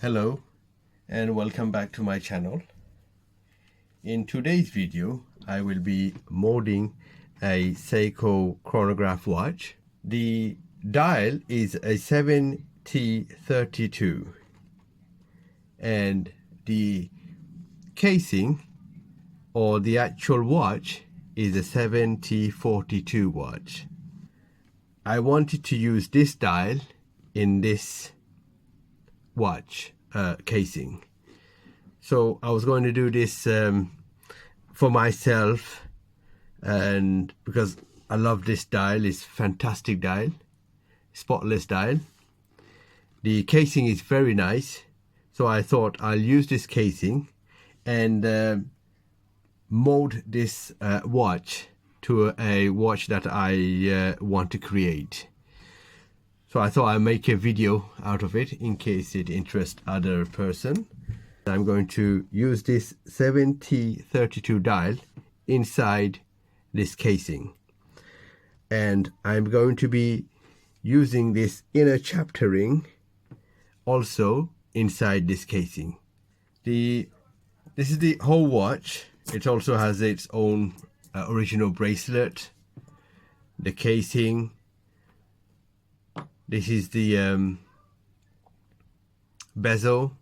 Hello and welcome back to my channel. In today's video I will be modding a Seiko chronograph watch. The dial is a 7T32 and the casing or the actual watch is a 7T42 watch. I wanted to use this dial in this watch casing, so I was going to do this for myself, and because I love this dial. It's fantastic dial, spotless dial. The casing is very nice, so I thought I'll use this casing and mold this watch to a watch that I want to create. So I thought I'd make a video out of it in case it interests other person. I'm going to use this 7T32 dial inside this casing. And I'm going to be using this inner chaptering also inside this casing. This is the whole watch. It also has its own original bracelet, the casing. This is the bezel.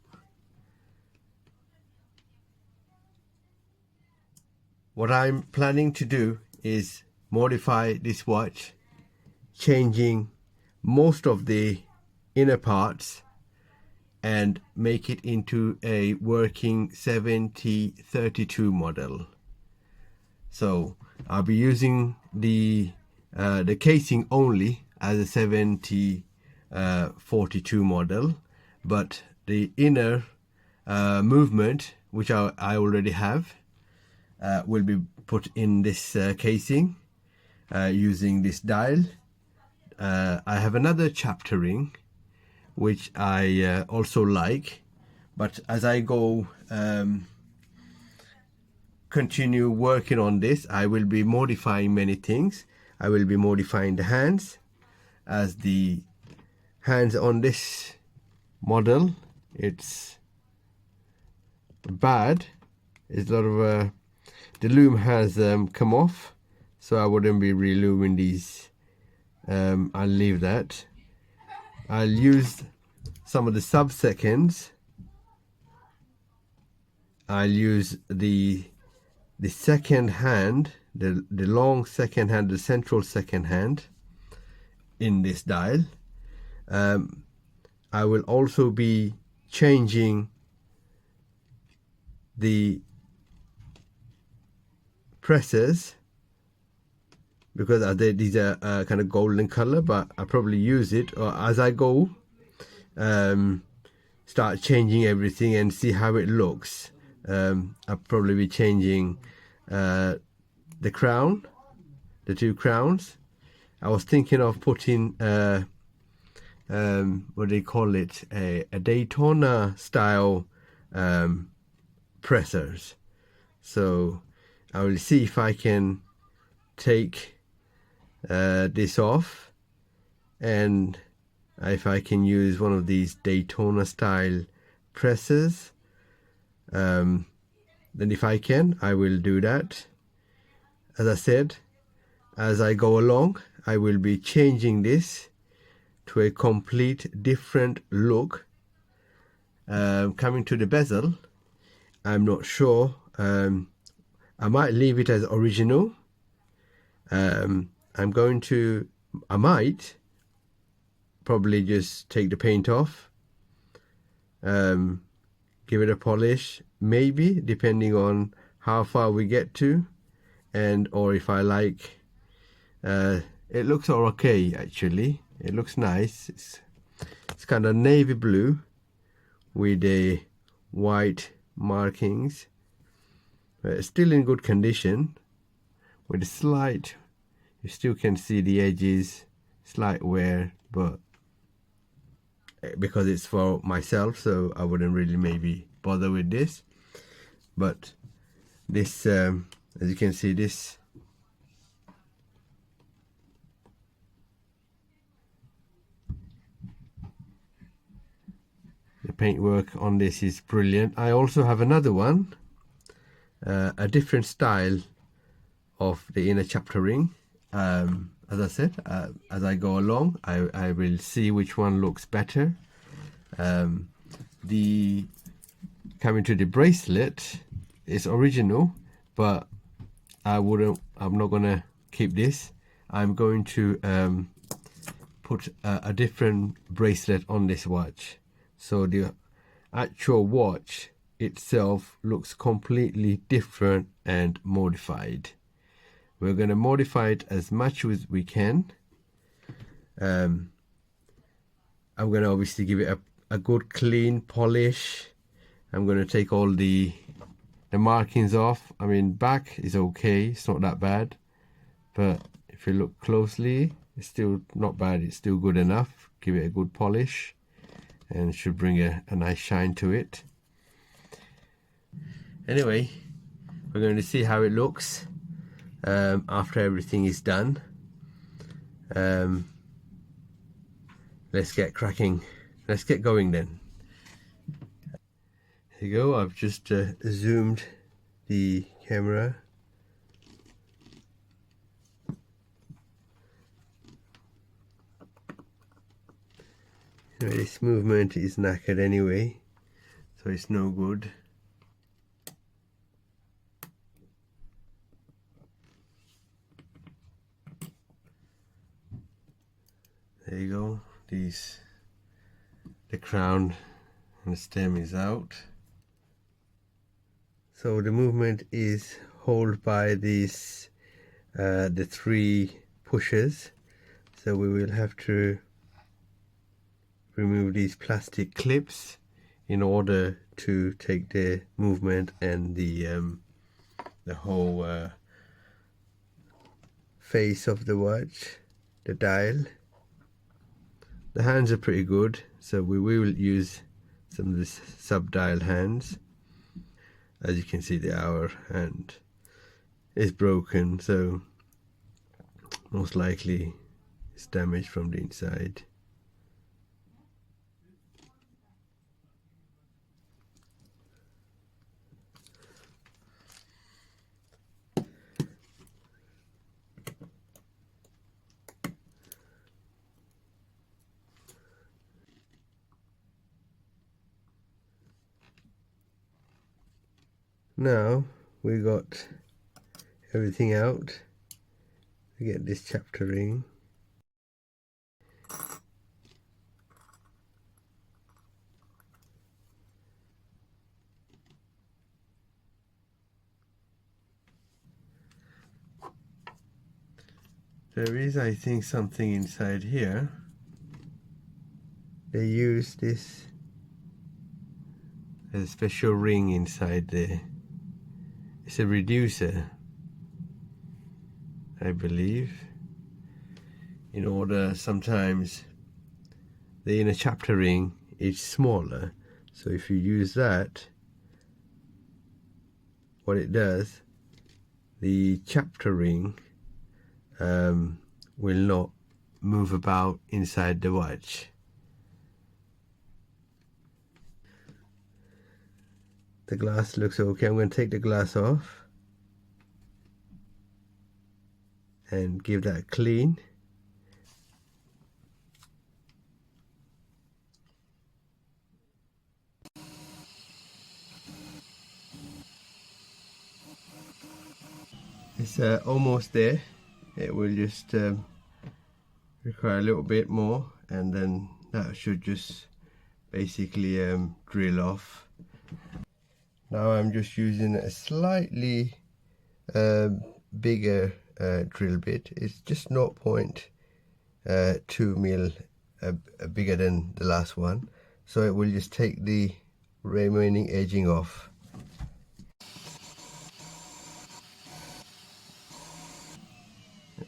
What I'm planning to do is modify this watch, changing most of the inner parts and make it into a working 7T32 model. So I'll be using the casing only as a 7T42 model, but the inner movement, which I already have, will be put in this casing using this dial. I have another chaptering which I also like, but as I go continue working on this, I will be modifying many things. I will be modifying the hands, as the hands on this model, it's bad. It's a lot of the loom has come off, so I wouldn't be relooming these. I'll leave that. I'll use some of the sub-seconds. I'll use the second hand, the long second hand, the central second hand in this dial. I will also be changing the presses, because these are kind of golden color, but I probably use it, or as I go start changing everything and see how it looks. I'll probably be changing the crown, the two crowns. I was thinking of putting what do they call it, a Daytona style pressers. So I will see if I can take this off, and if I can use one of these Daytona style presses. Then if I can, I will do that. As I said, as I go along, I will be changing this to a complete different look. Coming to the bezel, I'm not sure. I might leave it as original. I might probably just take the paint off, give it a polish, maybe, depending on how far we get to, or if I like. It looks all okay, actually. It looks nice. It's kind of navy blue with the white markings, but it's still in good condition with a slight, you still can see the edges, slight wear, but because it's for myself, so I wouldn't really maybe bother with this. But this as you can see, this The paintwork on this is brilliant. I also have another one, a different style of the inner chapter ring. As I said, as I go along, I will see which one looks better. The coming to the bracelet is original, but I'm not gonna keep this. I'm going to put a different bracelet on this watch, so the actual watch itself looks completely different and modified. We're going to modify it as much as we can. I'm going to obviously give it a good clean polish. I'm going to take all the markings off. I mean, back is okay, it's not that bad, but if you look closely, it's still not bad, it's still good enough. Give it a good polish and it should bring a nice shine to it. Anyway, we're going to see how it looks after everything is done. Let's get cracking. Let's get going then. Here you go. I've just zoomed the camera. This movement is knackered anyway, so it's no good. There you go. The crown and the stem is out. So the movement is held by these the 3 pushers. So we will have to remove these plastic clips in order to take the movement and the whole face of the watch, the dial. The hands are pretty good, so we will use some of the sub-dial hands. As you can see, the hour hand is broken, so most likely it's damaged from the inside. Now we got everything out to get this chapter ring. There is, I think, something inside here. They use this as a special ring inside there. It's a reducer, I believe, in order sometimes the inner chapter ring is smaller, so if you use that, what it does, the chapter ring will not move about inside the watch. The glass looks okay. I'm going to take the glass off and give that a clean. It's almost there. It will just require a little bit more, and then that should just basically drill off. Now I'm just using a slightly bigger drill bit. It's just 0.2 mil bigger than the last one, so it will just take the remaining edging off.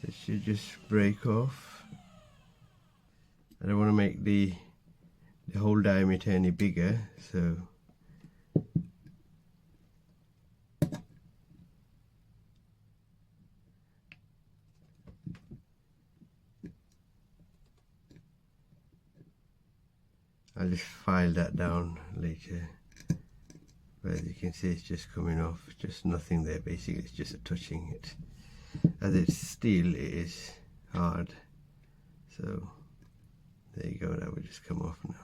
It should just break off. I don't want to make the whole diameter any bigger, so I'll just file that down later. But as you can see, it's just coming off, just nothing there. Basically, it's just touching it. As it's steel, it is hard. So there you go, that will just come off now.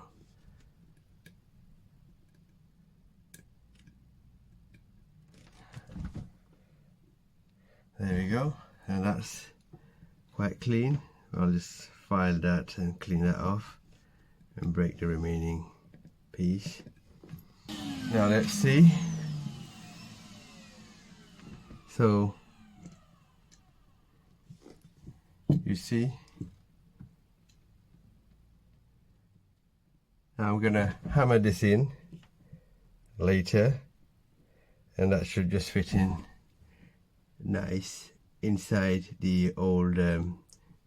There we go, and that's quite clean. I'll just file that and clean that off and break the remaining piece. Now let's see. So you see, now I'm gonna hammer this in later, and that should just fit in nice inside the old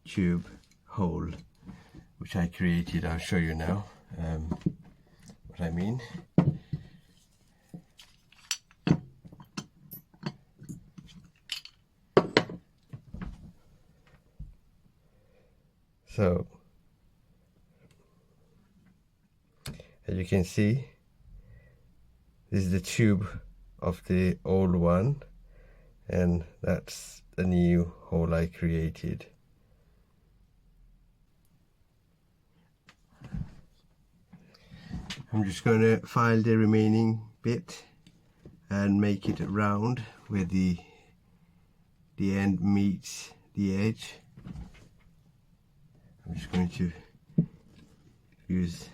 tube hole which I created. I'll show you now what I mean. So as you can see, this is the tube of the old one, and that's the new hole I created. I'm just going to file the remaining bit and make it round where the end meets the edge. I'm just going to use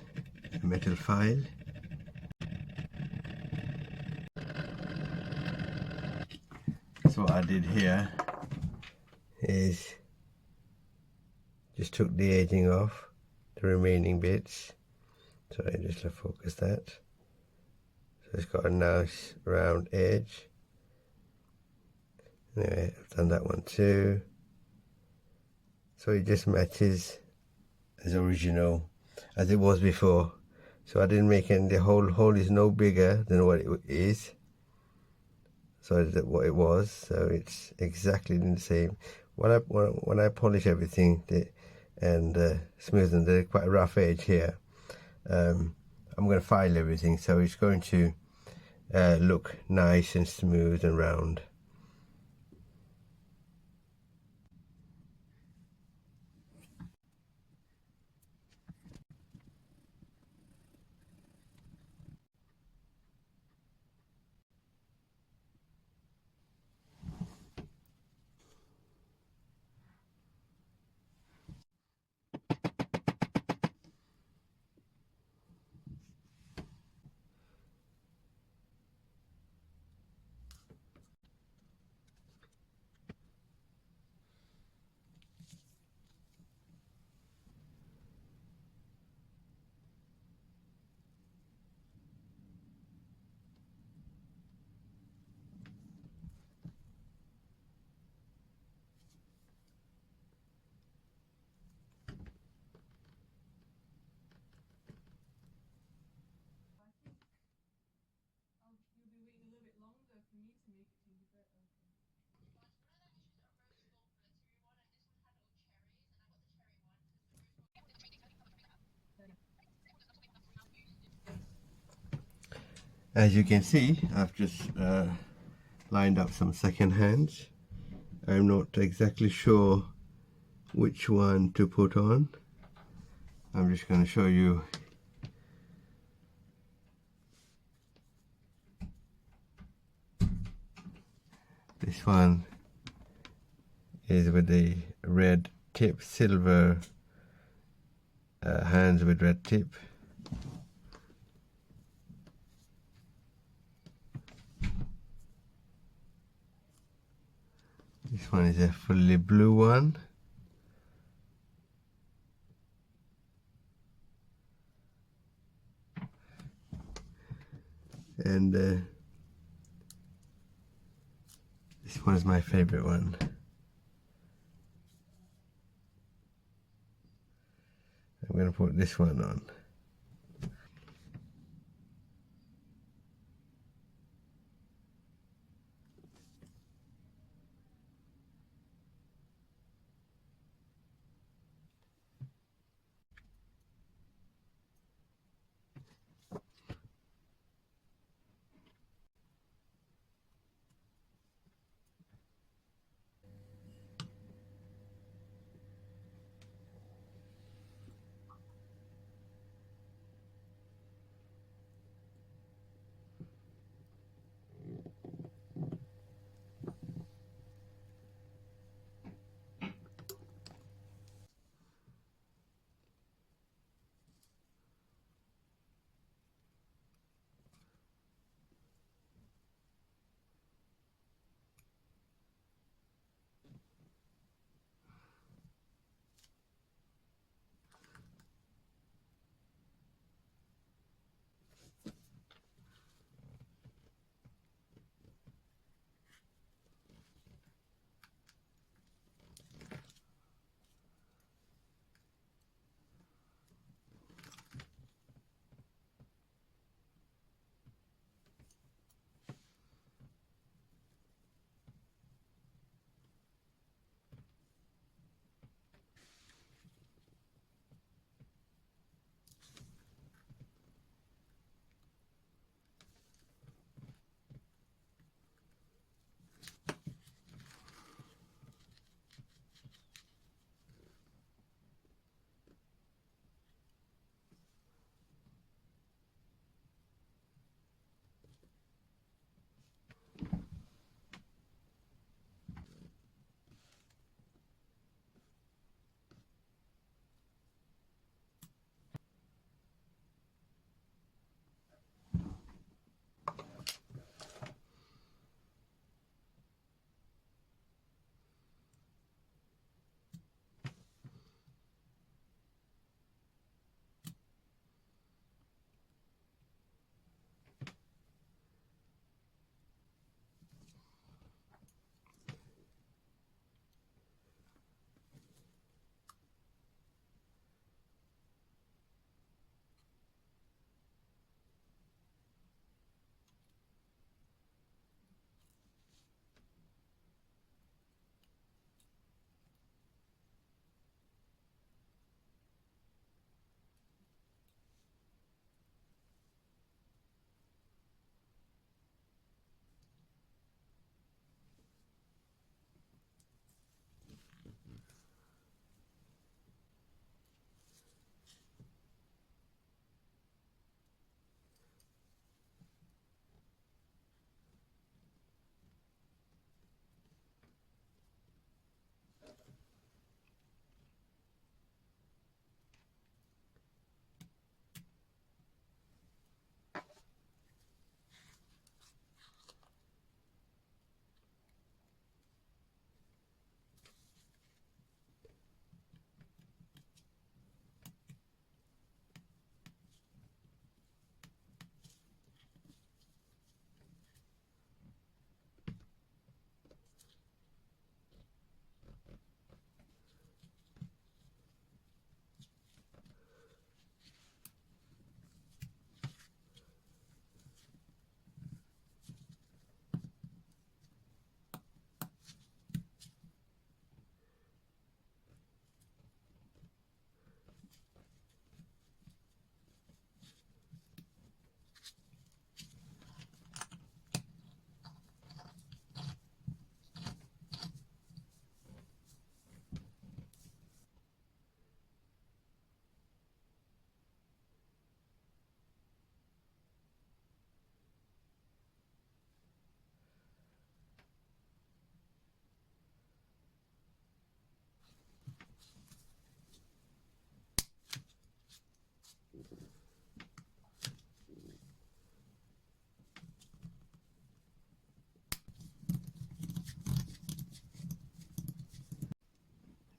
a metal file. So what I did here is just took the edging off the remaining bits. So I just focus that. So it's got a nice round edge. Anyway, I've done that one too. So it just matches as original as it was before. So I didn't make any, the whole hole is no bigger than what it is. So that's what it was. So it's exactly the same. When I polish everything and smoothen, there's quite a rough edge here. I'm going to file everything, so it's going to look nice and smooth and round. As you can see, I've just lined up some second hands. I'm not exactly sure which one to put on. I'm just going to show you. This one is with the red tip, silver hands with red tip. This one is a fully blue one. And this one is my favorite one. I'm going to put this one on.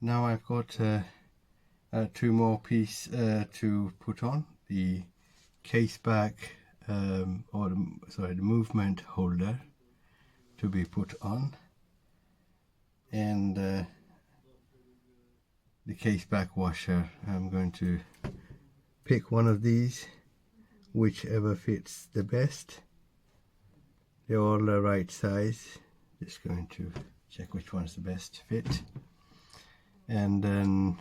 Now I've got 2 more pieces to put on. The case back or the movement holder to be put on, and the case back washer. I'm going to pick one of these, whichever fits the best. They're all the right size. Just going to check which one's the best fit, and then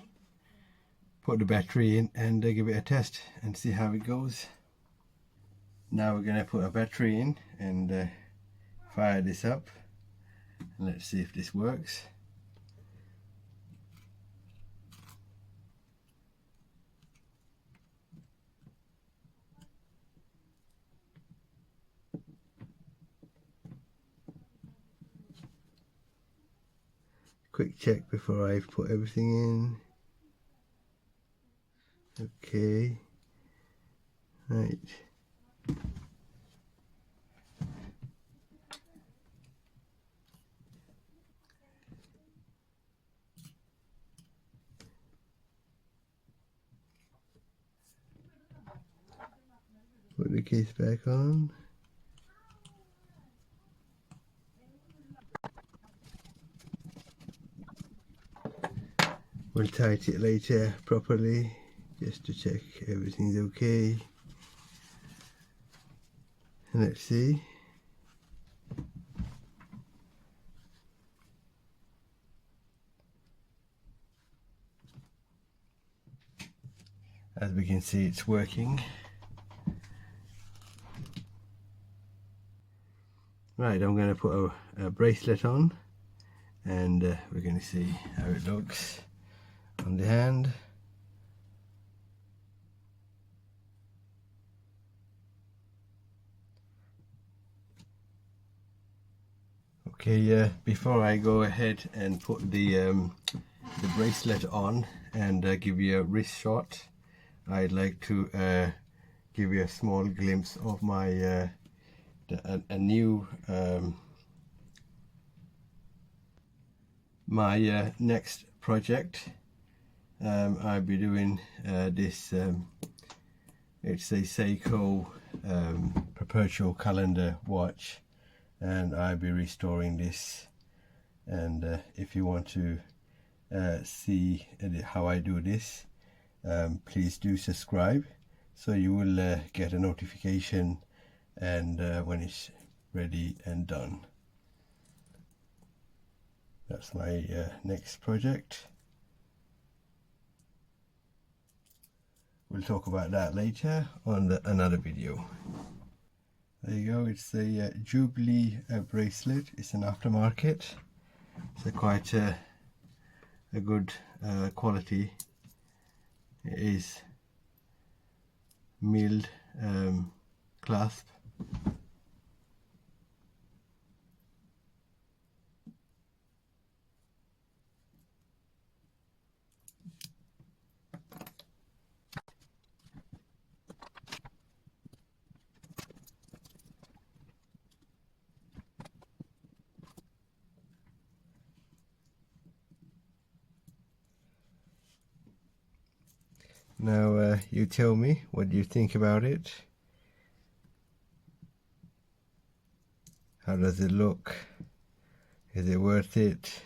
put the battery in and give it a test and see how it goes. Now we're going to put a battery in and fire this up, and let's see if this works. Quick check before I put everything in. Okay, right. Put the case back on. We'll tight it later properly, just to check everything's okay. And let's see. As we can see, it's working. Right, I'm going to put a bracelet on, and we're going to see how it looks on the hand. Okay, before I go ahead and put the bracelet on and give you a wrist shot, I'd like to give you a small glimpse of my a new my next project. I'll be doing this. It's a Seiko Perpetual Calendar watch, and I'll be restoring this. And if you want to see how I do this, please do subscribe, so you will get a notification and when it's ready and done. That's my next project. We'll talk about that later on another video. There you go, it's the Jubilee bracelet. It's an aftermarket. It's quite a good quality. It is milled clasp. Now you tell me, what do you think about it? How does it look? Is it worth it?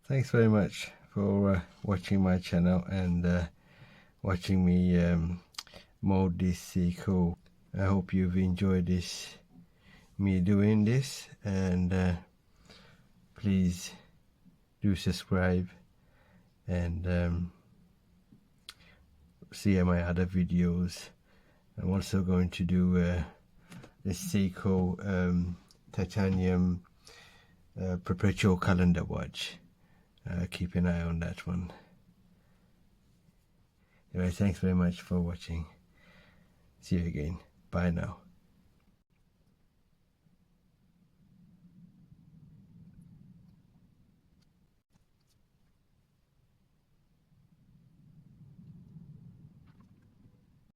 Thanks very much for watching my channel and watching me mold this Seiko. I hope you've enjoyed this, me doing this, and please do subscribe and see my other videos. I'm also going to do the Seiko titanium Perpetual Calendar watch. Keep an eye on that one. Anyway, thanks very much for watching. See you again. Bye now.